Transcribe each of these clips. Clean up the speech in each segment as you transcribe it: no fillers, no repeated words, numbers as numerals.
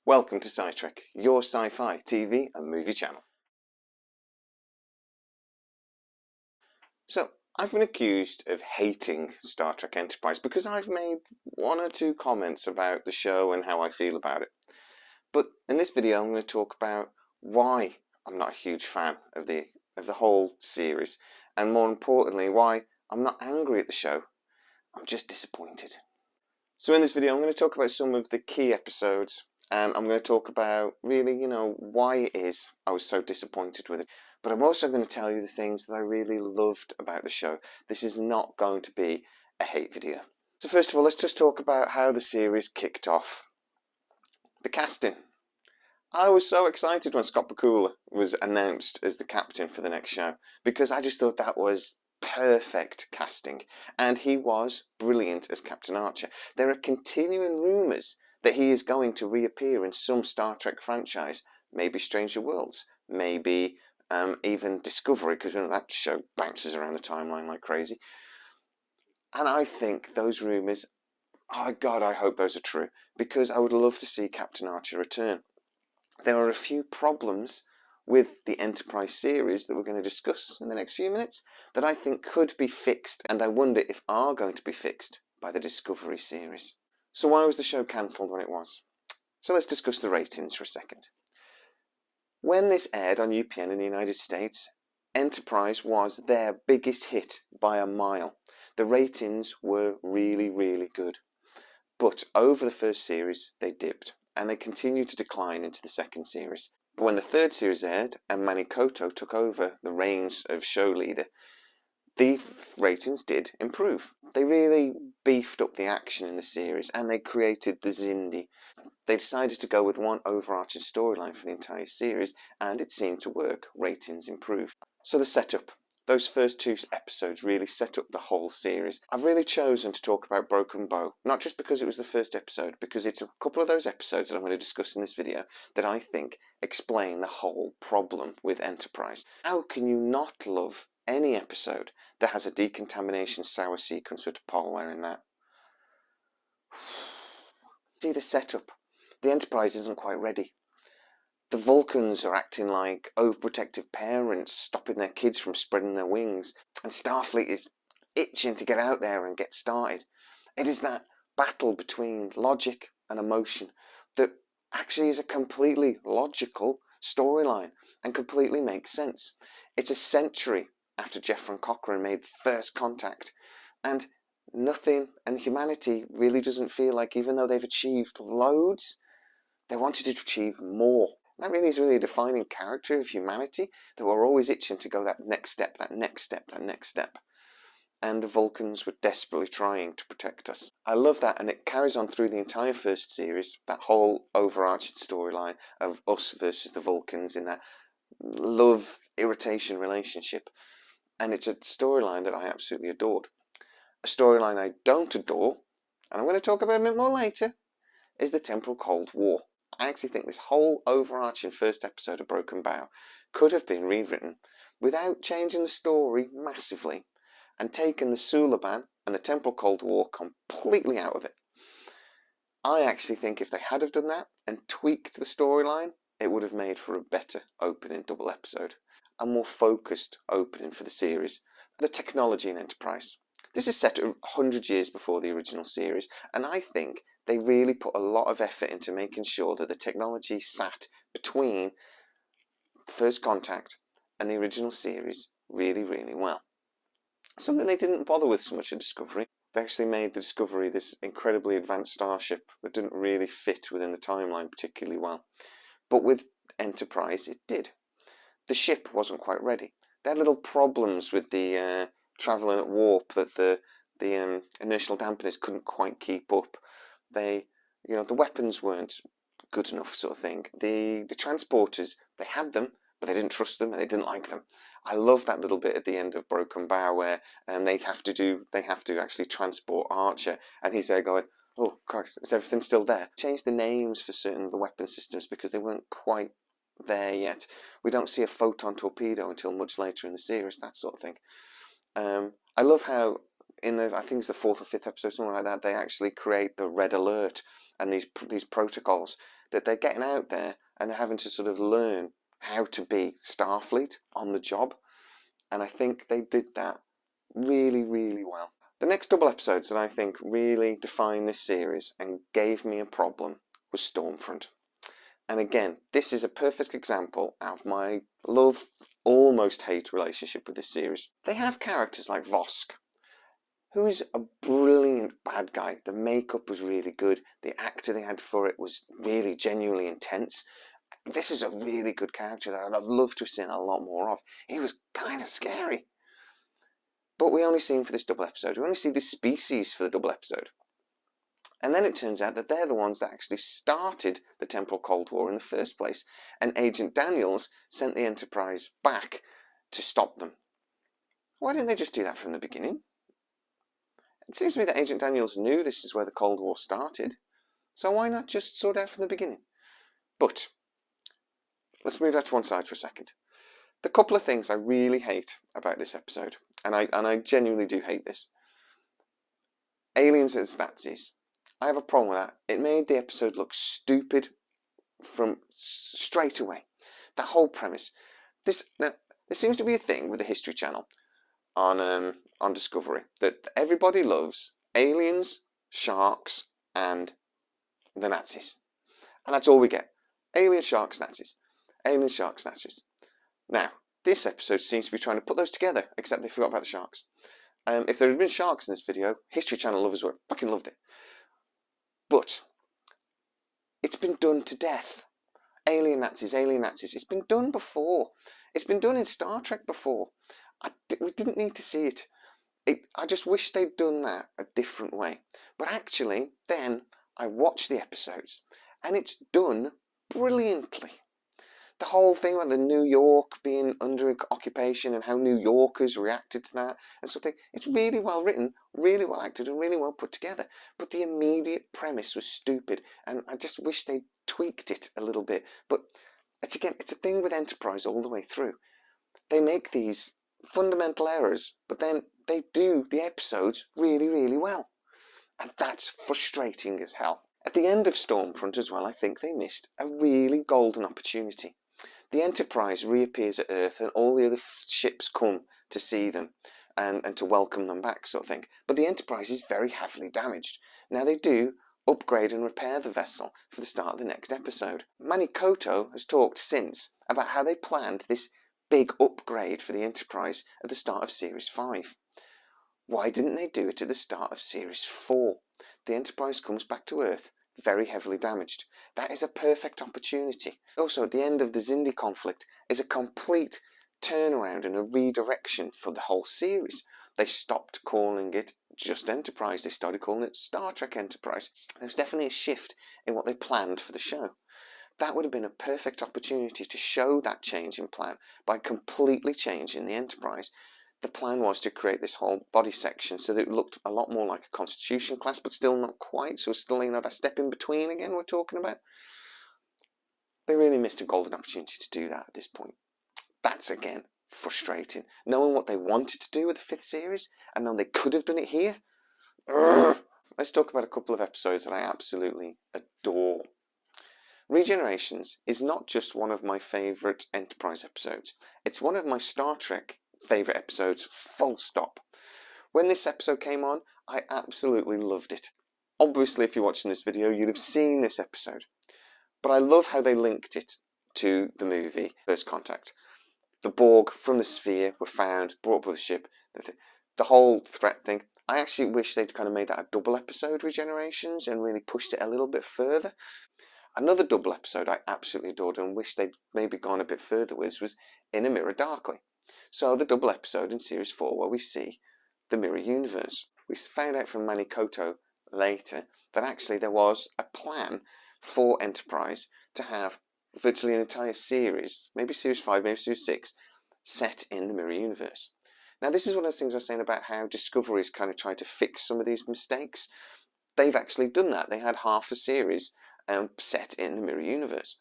Welcome to SciTrek, your sci-fi TV and movie channel. So, I've been accused of hating Star Trek Enterprise because I've made one or two comments about the show and how I feel about it. But in this video I'm going to talk about why I'm not a huge fan of the whole series, and more importantly why I'm not angry at the show. I'm just disappointed. So in this video I'm going to talk about some of the key episodes, and I'm going to talk about really, why it is I was so disappointed with it. But I'm also going to tell you the things that I really loved about the show. This is not going to be a hate video. So first of all, let's just talk about how the series kicked off. The casting. I was so excited when Scott Bakula was announced as the captain for the next show, because I just thought that was perfect casting, and he was brilliant as Captain Archer. There are continuing rumours that he is going to reappear in some Star Trek franchise, maybe Stranger Worlds, maybe even Discovery, because that show bounces around the timeline like crazy. And I think those rumours, oh God, I hope those are true, because I would love to see Captain Archer return. There are a few problems with the Enterprise series that we're going to discuss in the next few minutes that I think could be fixed, and I wonder if are going to be fixed by the Discovery series. So why was the show cancelled when it was? So let's discuss the ratings for a second. When this aired on UPN in the United States, Enterprise was their biggest hit by a mile. The ratings were really, really good. But over the first series, they dipped, and they continued to decline into the second series. But when the third series aired and Manny Koto took over the reins of show leader, the ratings did improve. They really beefed up the action in the series, and they created the Xindi. They decided to go with one overarching storyline for the entire series, and it seemed to work. Ratings improved. So the setup. Those first two episodes really set up the whole series. I've really chosen to talk about Broken Bow, not just because it was the first episode, because it's a couple of those episodes that I'm going to discuss in this video that I think explain the whole problem with Enterprise. How can you not love any episode that has a decontamination sour sequence with Polware in that? See the setup. The Enterprise isn't quite ready. The Vulcans are acting like overprotective parents, stopping their kids from spreading their wings, and Starfleet is itching to get out there and get started. It is that battle between logic and emotion that actually is a completely logical storyline and completely makes sense. It's a century after Jeffrey and Cochrane made first contact, and humanity really doesn't feel like, even though they've achieved loads, they wanted to achieve more. That really is a defining character of humanity, that we're always itching to go that next step, that next step, that next step. And the Vulcans were desperately trying to protect us. I love that, and it carries on through the entire first series, that whole overarching storyline of us versus the Vulcans in that love-irritation relationship. And it's a storyline that I absolutely adored. A storyline I don't adore, and I'm going to talk about it a bit more later, is the Temporal Cold War. I actually think this whole overarching first episode of Broken Bow could have been rewritten without changing the story massively and taken the Suliban and the Temporal Cold War completely out of it. I actually think if they had have done that and tweaked the storyline, it would have made for a better opening double episode, a more focused opening for the series. The technology in Enterprise. This is set 100 years before the original series, and I think they really put a lot of effort into making sure that the technology sat between First Contact and the original series really, really well. Something they didn't bother with so much in Discovery. They actually made the Discovery this incredibly advanced starship that didn't really fit within the timeline particularly well. But with Enterprise, it did. The ship wasn't quite ready. They had little problems with the travelling at warp, that the inertial dampeners couldn't quite keep up. The weapons weren't good enough, sort of thing. The transporters, they had them, but they didn't trust them and they didn't like them. I love that little bit at the end of Broken Bow where they have to actually transport Archer, and he's there going, "Oh God, is everything still there?" Change the names for certain of the weapon systems because they weren't quite there yet. We don't see a photon torpedo until much later in the series, that sort of thing. I love how I think it's the 4th or 5th episode, something like that, they actually create the Red Alert and these protocols that they're getting out there, and they're having to sort of learn how to be Starfleet on the job. And I think they did that really, really well. The next double episodes that I think really defined this series and gave me a problem was Stormfront. And again, this is a perfect example of my love, almost hate relationship with this series. They have characters like Vosk, who is a brilliant bad guy. The makeup was really good. The actor they had for it was really genuinely intense. This is a really good character that I'd have loved to have seen a lot more of. He was kind of scary. But we only see him for this double episode. We only see this species for the double episode. And then it turns out that they're the ones that actually started the Temporal Cold War in the first place. And Agent Daniels sent the Enterprise back to stop them. Why didn't they just do that from the beginning? It seems to me that Agent Daniels knew this is where the Cold War started. So why not just sort out from the beginning? But let's move that to one side for a second. The couple of things I really hate about this episode, and I genuinely do hate this. Aliens as Nazis. I have a problem with that. It made the episode look stupid from straight away. That whole premise. There seems to be a thing with the History Channel on Discovery that everybody loves aliens, sharks, and the Nazis, and that's all we get. Aliens, sharks, Nazis. Aliens, sharks, Nazis. Now, this episode seems to be trying to put those together, except they forgot about the sharks. If there had been sharks in this video, History Channel lovers would have fucking loved it. But it's been done to death. Alien Nazis, alien Nazis. It's been done before. It's been done in Star Trek before. We didn't need to see it. I just wish they'd done that a different way. But actually, then I watched the episodes, and it's done brilliantly. The whole thing about the New York being under occupation and how New Yorkers reacted to that and sort of thing, it's really well written, really well acted, and really well put together. But the immediate premise was stupid, and I just wish they'd tweaked it a little bit. But it's a thing with Enterprise all the way through. They make these fundamental errors, but then they do the episodes really, really well. And that's frustrating as hell. At the end of Stormfront as well, I think they missed a really golden opportunity. The Enterprise reappears at Earth, and all the other ships come to see them and to welcome them back, sort of thing. But the Enterprise is very heavily damaged. Now they do upgrade and repair the vessel for the start of the next episode. Manny Koto has talked since about how they planned this big upgrade for the Enterprise at the start of Series 5. Why didn't they do it at the start of Series 4? The Enterprise comes back to Earth very heavily damaged. That is a perfect opportunity. Also, at the end of the Xindi conflict is a complete turnaround and a redirection for the whole series. They stopped calling it just Enterprise. They started calling it Star Trek Enterprise. There was definitely a shift in what they planned for the show. That would have been a perfect opportunity to show that change in plan by completely changing the Enterprise. The plan was to create this whole body section so that it looked a lot more like a Constitution class, but still not quite. So still, that step in between again we're talking about. They really missed a golden opportunity to do that at this point. That's, again, frustrating. Knowing what they wanted to do with the 5th series, and knowing they could have done it here. Urgh. Let's talk about a couple of episodes that I absolutely adore. Regenerations is not just one of my favourite Enterprise episodes. It's one of my Star Trek favourite episodes, full stop. When this episode came on, I absolutely loved it. Obviously, if you're watching this video, you'd have seen this episode. But I love how they linked it to the movie First Contact. The Borg from the sphere were found, brought up with the ship. The whole threat thing. I actually wish they'd kind of made that a double episode, Regenerations, and really pushed it a little bit further. Another double episode I absolutely adored and wish they'd maybe gone a bit further with was In a Mirror Darkly. So the double episode in Series 4 where we see the mirror universe. We found out from Manny Koto later that actually there was a plan for Enterprise to have virtually an entire series, maybe Series 5, maybe Series 6, set in the mirror universe. Now this is one of those things I was saying about how Discovery's kind of tried to fix some of these mistakes. They've actually done that. They had half a series set in the mirror universe.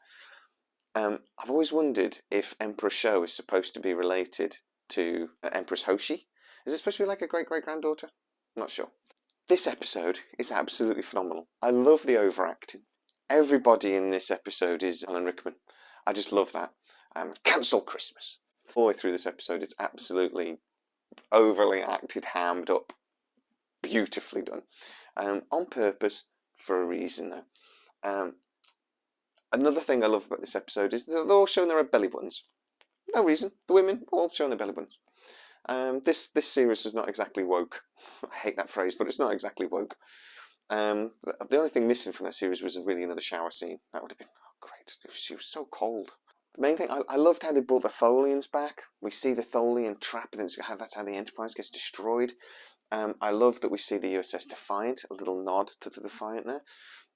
I've always wondered if Emperor Sho is supposed to be related to Empress Hoshi. Is it supposed to be like a great-great-granddaughter? Not sure. This episode is absolutely phenomenal. I love the overacting. Everybody in this episode is Alan Rickman. I just love that. Cancel Christmas. All the way through this episode, it's absolutely overly acted, hammed up, beautifully done. On purpose, for a reason though. Another thing I love about this episode is they're all showing their belly buttons. No reason. The women all showing their belly buttons. This series was not exactly woke. I hate that phrase, but it's not exactly woke. The only thing missing from that series was really another shower scene. That would have been great. She was so cold. The main thing, I loved how they brought the Tholians back. We see the Tholian trap, and that's how the Enterprise gets destroyed. I love that we see the USS Defiant, a little nod to the Defiant there.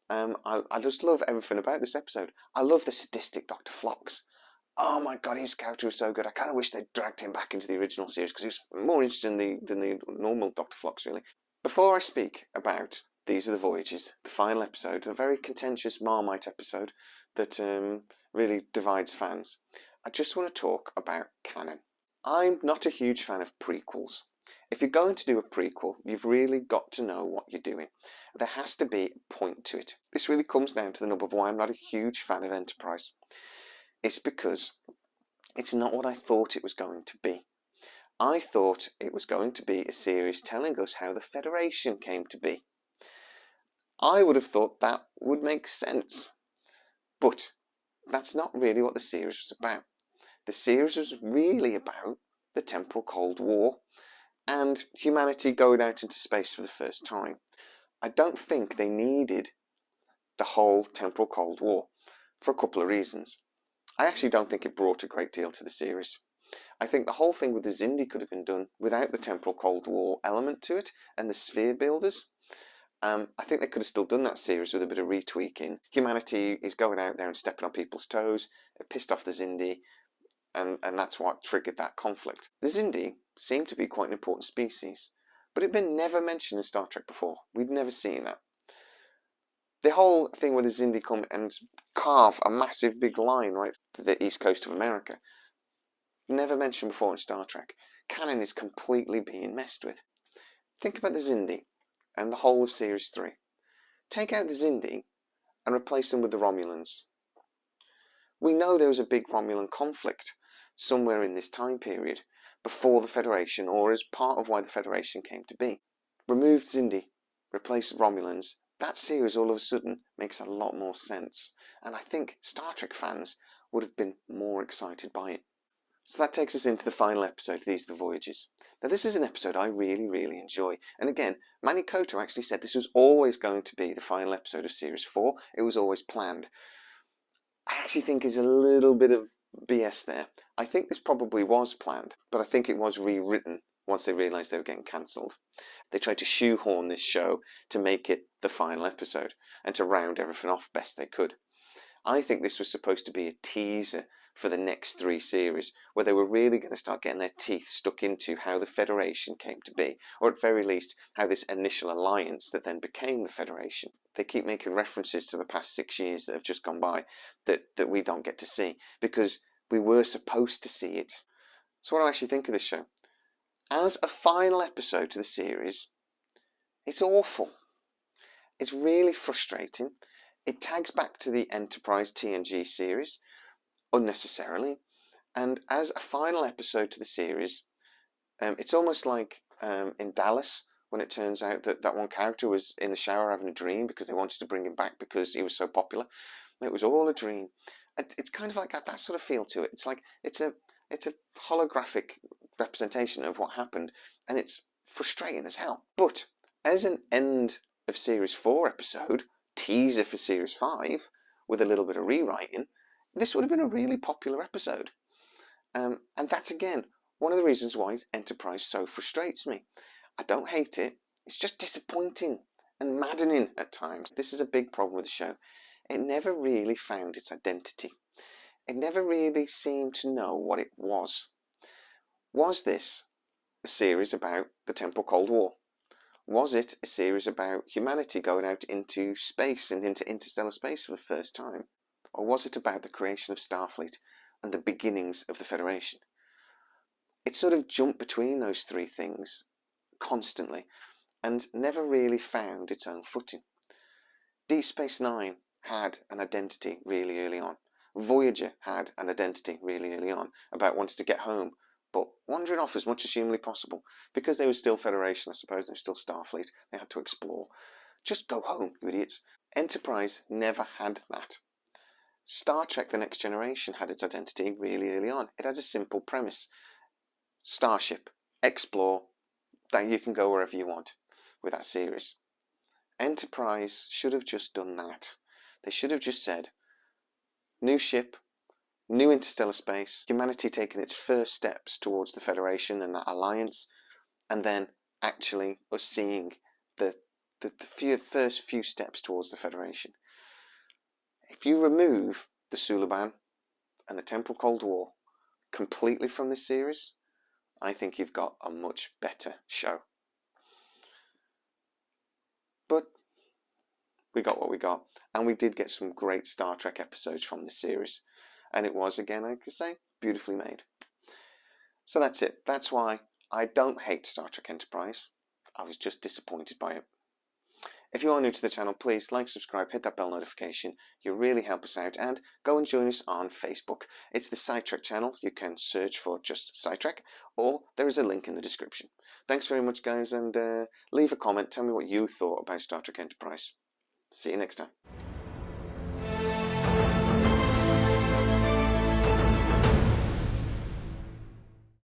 I just love everything about this episode. I love the sadistic Dr. Phlox. Oh my god, his character was so good. I kind of wish they'd dragged him back into the original series because he was more interesting than the normal Dr. Phlox, really. Before I speak about These Are the Voyages, the final episode, a very contentious Marmite episode that really divides fans, I just want to talk about canon. I'm not a huge fan of prequels. If you're going to do a prequel, you've really got to know what you're doing. There has to be a point to it. This really comes down to the nub of why I'm not a huge fan of Enterprise. It's because it's not what I thought it was going to be. I thought it was going to be a series telling us how the Federation came to be. I would have thought that would make sense. But that's not really what the series was about. The series was really about the Temporal Cold War and humanity going out into space for the first time. I don't think they needed the whole Temporal Cold War for a couple of reasons. I actually don't think it brought a great deal to the series. I think the whole thing with the Xindi could have been done without the Temporal Cold War element to it and the sphere builders. I think they could have still done that series with a bit of retweaking. Humanity is going out there and stepping on people's toes. It pissed off the Xindi, and that's what triggered that conflict. The Xindi seemed to be quite an important species, but it had been never mentioned in Star Trek before. We'd never seen that. The whole thing where the Xindi come and carve a massive big line right to the east coast of America, never mentioned before in Star Trek. Canon is completely being messed with. Think about the Xindi and the whole of Series 3. Take out the Xindi and replace them with the Romulans. We know there was a big Romulan conflict somewhere in this time period before the Federation, or as part of why the Federation came to be. Remove Xindi, replace Romulans. That series all of a sudden makes a lot more sense, and I think Star Trek fans would have been more excited by it. So that takes us into the final episode, These Are the Voyages. Now this is an episode I really enjoy, and again, Manny Koto actually said this was always going to be the final episode of Series 4, it was always planned. I actually think there's a little bit of BS there. I think this probably was planned, but I think it was rewritten once they realised they were getting cancelled. They tried to shoehorn this show to make it the final episode and to round everything off best they could. I think this was supposed to be a teaser for the next 3 series, where they were really going to start getting their teeth stuck into how the Federation came to be, or at very least, how this initial alliance that then became the Federation. They keep making references to the past 6 years that have just gone by that we don't get to see, because we were supposed to see it. So what do I actually think of this show? As a final episode to the series, it's awful. It's really frustrating. It tags back to the Enterprise TNG series, unnecessarily, and as a final episode to the series, it's almost like in Dallas, when it turns out that one character was in the shower having a dream because they wanted to bring him back because he was so popular. It was all a dream. It's kind of like that sort of feel to it. It's like it's a holographic representation of what happened, and it's frustrating as hell. But as an end of Series 4 episode, teaser for Series 5, with a little bit of rewriting, this would have been a really popular episode. And that's, again, one of the reasons why Enterprise so frustrates me. I don't hate it, it's just disappointing and maddening at times. This is a big problem with the show. It never really found its identity. It never really seemed to know what it was. Was this a series about the Temporal Cold War? Was it a series about humanity going out into space and into interstellar space for the first time? Or was it about the creation of Starfleet and the beginnings of the Federation? It sort of jumped between those 3 things constantly, and never really found its own footing. Deep Space Nine had an identity really early on. Voyager had an identity really early on about wanting to get home, but wandering off as much as humanly possible. Because they were still Federation, I suppose, they were still Starfleet, they had to explore. Just go home, you idiots. Enterprise never had that. Star Trek The Next Generation had its identity really early on. It had a simple premise. Starship, explore, that you can go wherever you want with that series. Enterprise should have just done that. They should have just said, new ship, new interstellar space, humanity taking its first steps towards the Federation and that alliance, and then actually us seeing the first few steps towards the Federation. If you remove the Suliban and the Temporal Cold War completely from this series, I think you've got a much better show. But we got what we got, and we did get some great Star Trek episodes from this series, and it was, again, I could say, beautifully made. So that's it. That's why I don't hate Star Trek Enterprise. I was just disappointed by it. If you are new to the channel, please like, subscribe, hit that bell notification. You really help us out, and go and join us on Facebook. It's the Sci-Trek channel. You can search for just Sci-Trek, or there is a link in the description. Thanks very much, guys, and leave a comment. Tell me what you thought about Star Trek Enterprise. See you next time.